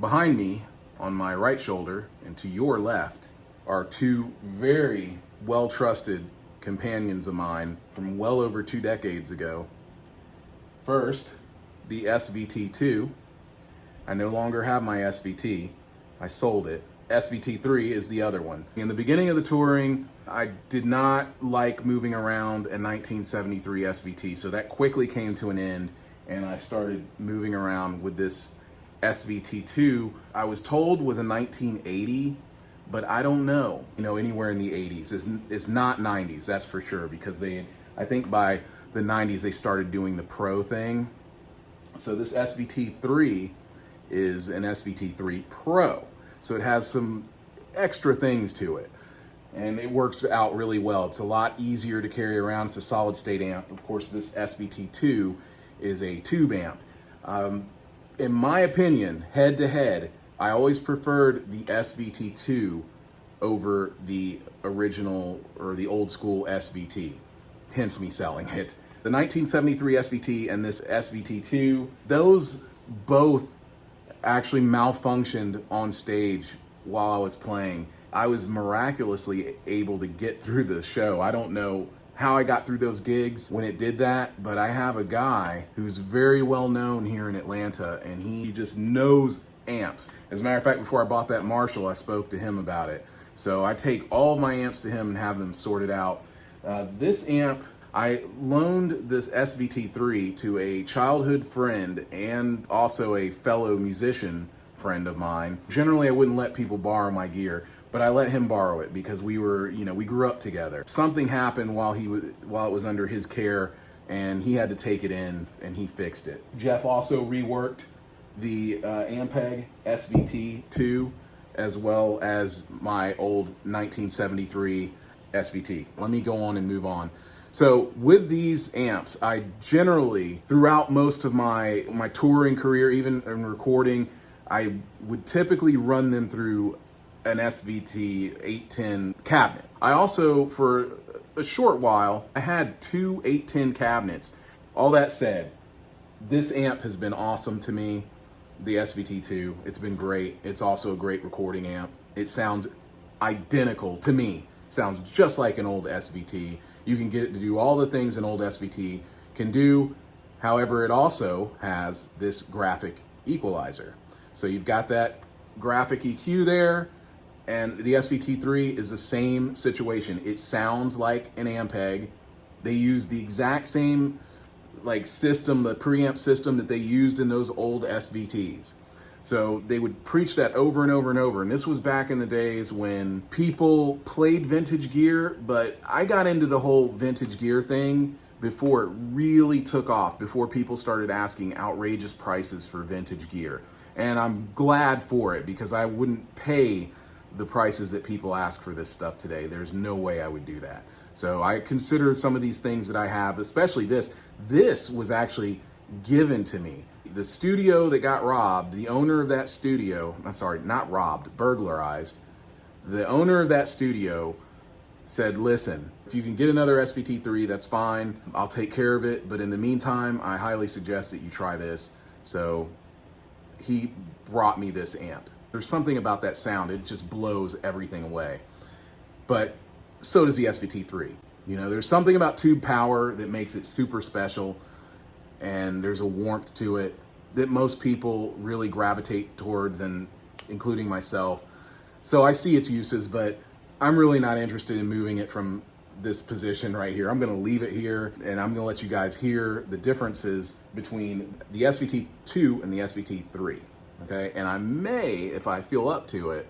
Behind me, on my right shoulder and to your left, are two very well-trusted companions of mine from well over 2 decades ago. First, the SVT2. I no longer have my SVT. I sold it. SVT3 is the other one. In the beginning of the touring, I did not like moving around a 1973 SVT, so that quickly came to an end, and I started moving around with this SVT2. I was told was a 1980, but I don't know, anywhere in the 80s. It's not 90s, that's for sure, because I think by the 90s they started doing the Pro thing. So this SVT3 is an SVT3 Pro. So it has some extra things to it, and it works out really well. It's a lot easier to carry around. It's a solid state amp. Of course, this SVT2 is a tube amp. In my opinion, head to head, I always preferred the SVT2 over the original or the old school SVT, hence me selling it. The 1973 SVT and this SVT2, those both actually malfunctioned on stage while I was playing. I was miraculously able to get through the show. I don't know how I got through those gigs when it did that, but I have a guy who's very well known here in Atlanta, and he just knows amps. As a matter of fact, before I bought that Marshall, I spoke to him about it. So I take all of my amps to him and have them sorted out. This amp, I loaned this SVT3 to a childhood friend and also a fellow musician friend of mine. Generally, I wouldn't let people borrow my gear, but I let him borrow it because we grew up together. Something happened while it was under his care, and he had to take it in, and he fixed it. Jeff also reworked the Ampeg SVT2 as well as my old 1973 SVT. Let me go on and move on. So with these amps, I generally, throughout most of my touring career, even in recording, I would typically run them through an SVT 810 cabinet. I also, for a short while, I had 2 810 cabinets. All that said, this amp has been awesome to me, the SVT2. It's been great. It's also a great recording amp. It sounds identical to me. Sounds just like an old SVT. You can get it to do all the things an old SVT can do. However, it also has this graphic equalizer. So you've got that graphic EQ there, and the SVT3 is the same situation. It sounds like an Ampeg. They use the exact same system, the preamp system that they used in those old SVTs. So they would preach that over and over and over. And this was back in the days when people played vintage gear, but I got into the whole vintage gear thing before it really took off, before people started asking outrageous prices for vintage gear. And I'm glad for it, because I wouldn't pay the prices that people ask for this stuff today. There's no way I would do that. So I consider some of these things that I have, especially this was actually given to me. The studio that got robbed, the owner of that studio, not robbed, burglarized. The owner of that studio said, listen, if you can get another SVT3, that's fine. I'll take care of it. But in the meantime, I highly suggest that you try this. So he brought me this amp. There's something about that sound. It just blows everything away. But so does the SVT3. There's something about tube power that makes it super special. And there's a warmth to it that most people really gravitate towards, and including myself. So I see its uses, but I'm really not interested in moving it from this position right here. I'm gonna leave it here, and I'm gonna let you guys hear the differences between the SVT2 and the SVT3, okay? And I may, if I feel up to it,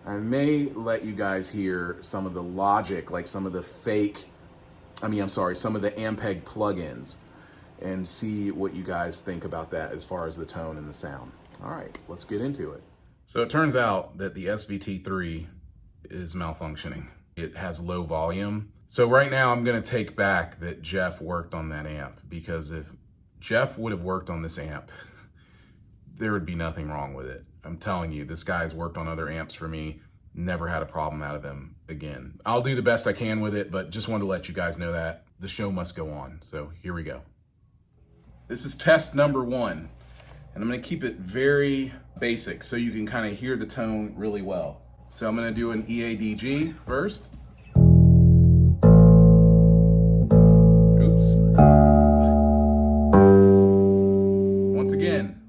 I may let you guys hear some of the logic, some of the some of the Ampeg plugins, and see what you guys think about that as far as the tone and the sound. All right, let's get into it. So it turns out that the SVT3 is malfunctioning. It has low volume. So right now I'm gonna take back that Jeff worked on that amp, because if Jeff would have worked on this amp, there would be nothing wrong with it. I'm telling you, this guy's worked on other amps for me, never had a problem out of them again. I'll do the best I can with it, but just wanted to let you guys know that the show must go on. So here we go. This is test number 1, and I'm gonna keep it very basic so you can kind of hear the tone really well. So I'm going to do an EADG first. Oops. Once again.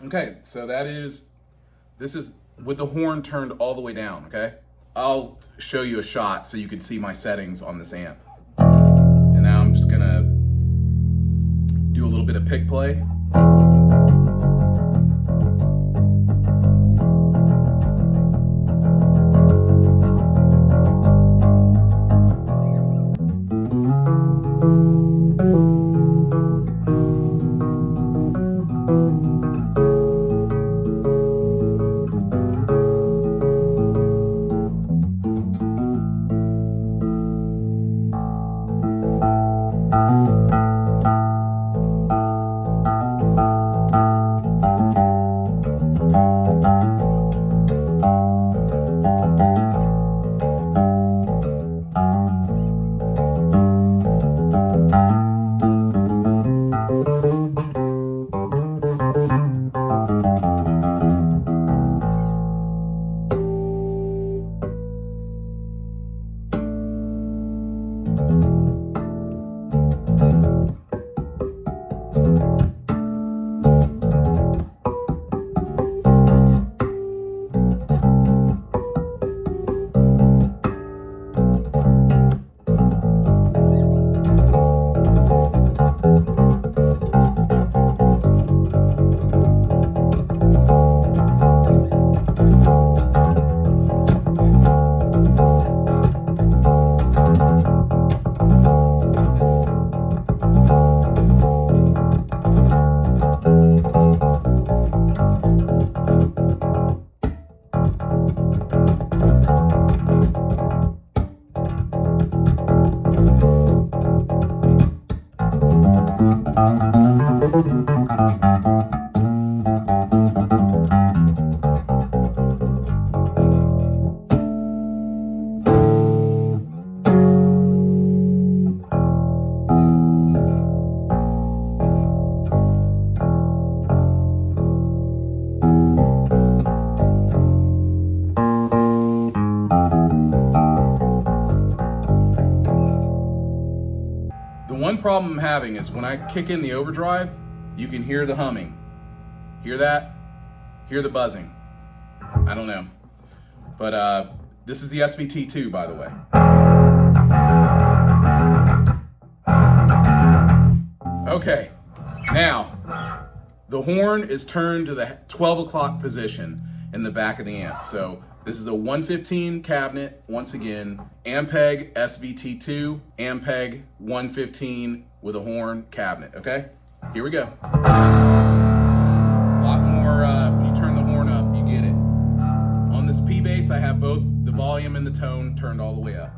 Okay, so this is with the horn turned all the way down, okay? I'll show you a shot so you can see my settings on this amp. And now I'm just gonna do a little bit of pick play. One problem I'm having is when I kick in the overdrive, you can hear the humming. Hear that? Hear the buzzing. I don't know. But this is the SVT2, by the way. Okay, now the horn is turned to the 12 o'clock position in the back of the amp. So this is a 115 cabinet, once again, Ampeg SVT2, Ampeg 115 with a horn cabinet, okay? Here we go. A lot more, when you turn the horn up, you get it. On this P bass, I have both the volume and the tone turned all the way up.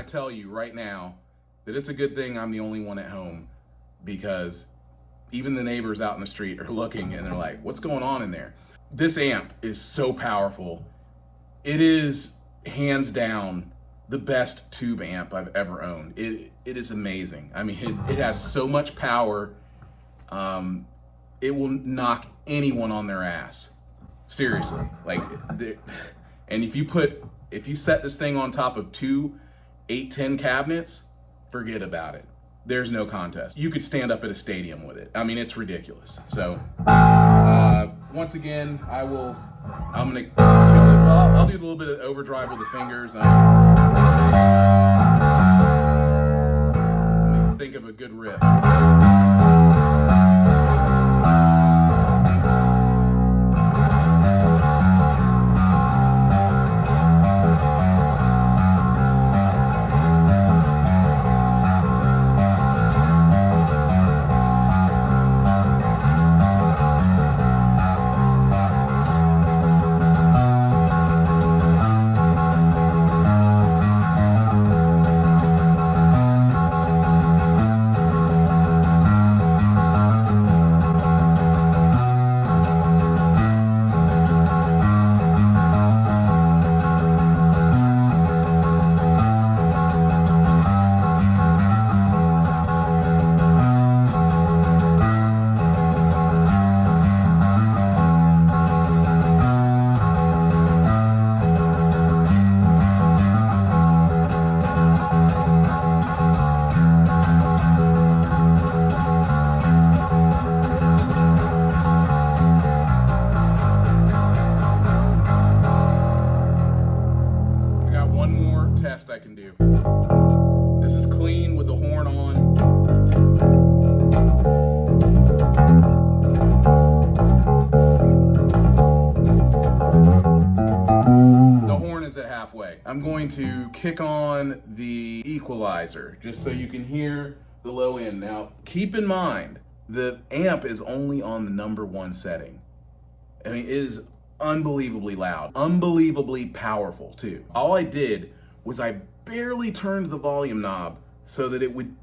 Tell you right now that it's a good thing I'm the only one at home, because even the neighbors out in the street are looking and they're like, what's going on in there? This amp is so powerful. It is hands down the best tube amp I've ever owned. It is amazing. I mean, it has so much power. It will knock anyone on their ass. Seriously. Like, and if you set this thing on top of two 810 cabinets, forget about it. There's no contest. You could stand up at a stadium with it. I mean, it's ridiculous. So, once again, I'm gonna kill it. Well, I'll do a little bit of overdrive with the fingers. Let me think of a good riff. I can do. This is clean with the horn on. The horn is at halfway. I'm going to kick on the equalizer just so you can hear the low end. Now, keep in mind, the amp is only on the number 1 setting. I mean, it is unbelievably loud, unbelievably powerful too. All I did was I barely turned the volume knob so that it would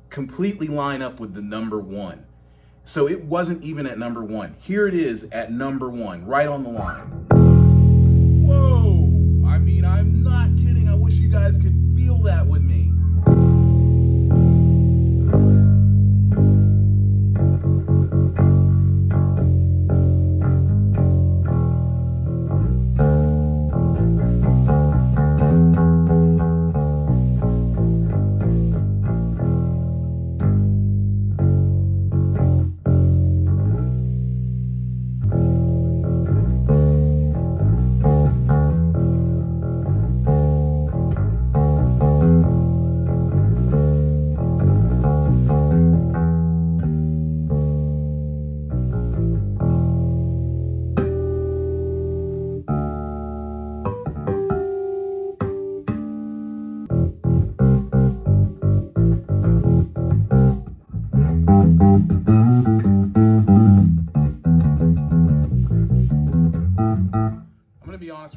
completely line up with the number 1. So it wasn't even at number 1. Here it is at number 1, right on the line. Whoa! I mean, I'm not kidding. I wish you guys could feel that with me.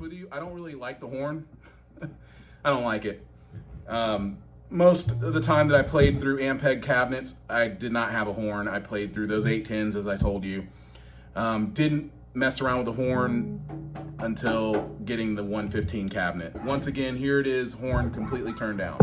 With you, I don't really like the horn. I don't like it. Most of the time that I played through Ampeg cabinets, I did not have a horn. I played through those 810s, as I told you. Didn't mess around with the horn until getting the 115 cabinet. Once again, here it is, horn completely turned down.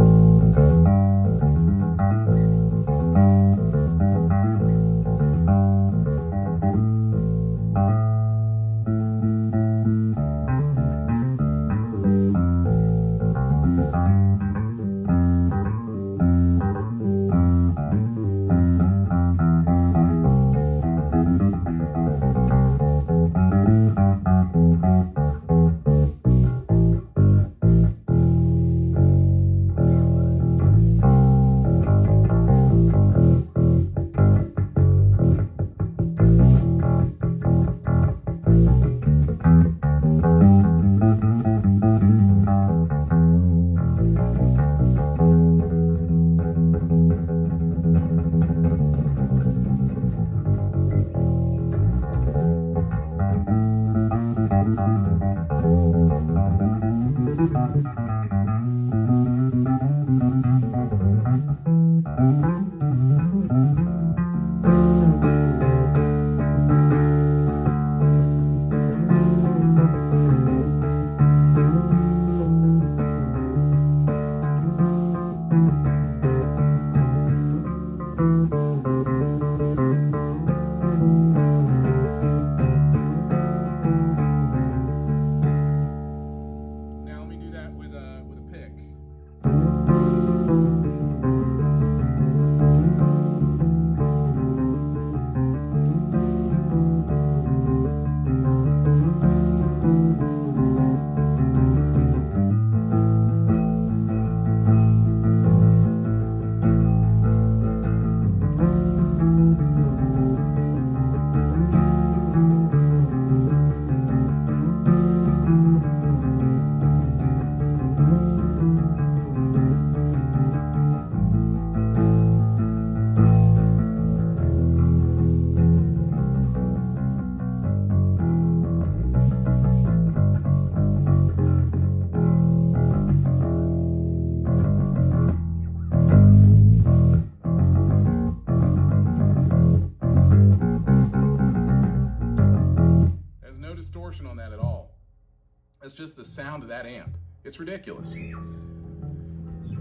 That's just the sound of that amp. It's ridiculous.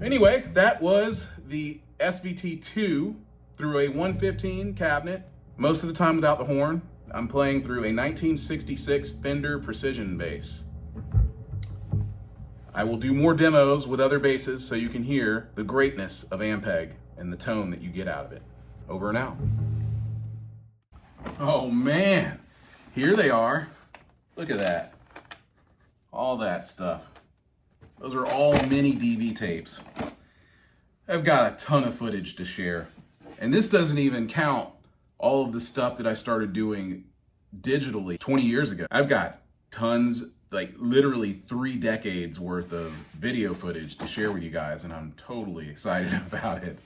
Anyway, that was the SVT2 through a 115 cabinet, most of the time without the horn. I'm playing through a 1966 Fender Precision bass. I will do more demos with other basses so you can hear the greatness of Ampeg and the tone that you get out of it. Over and out. Oh man, here they are. Look at that. All that stuff. Those are all mini DV tapes. I've got a ton of footage to share. And this doesn't even count all of the stuff that I started doing digitally 20 years ago. I've got tons, like literally 3 decades worth of video footage to share with you guys, and I'm totally excited about it.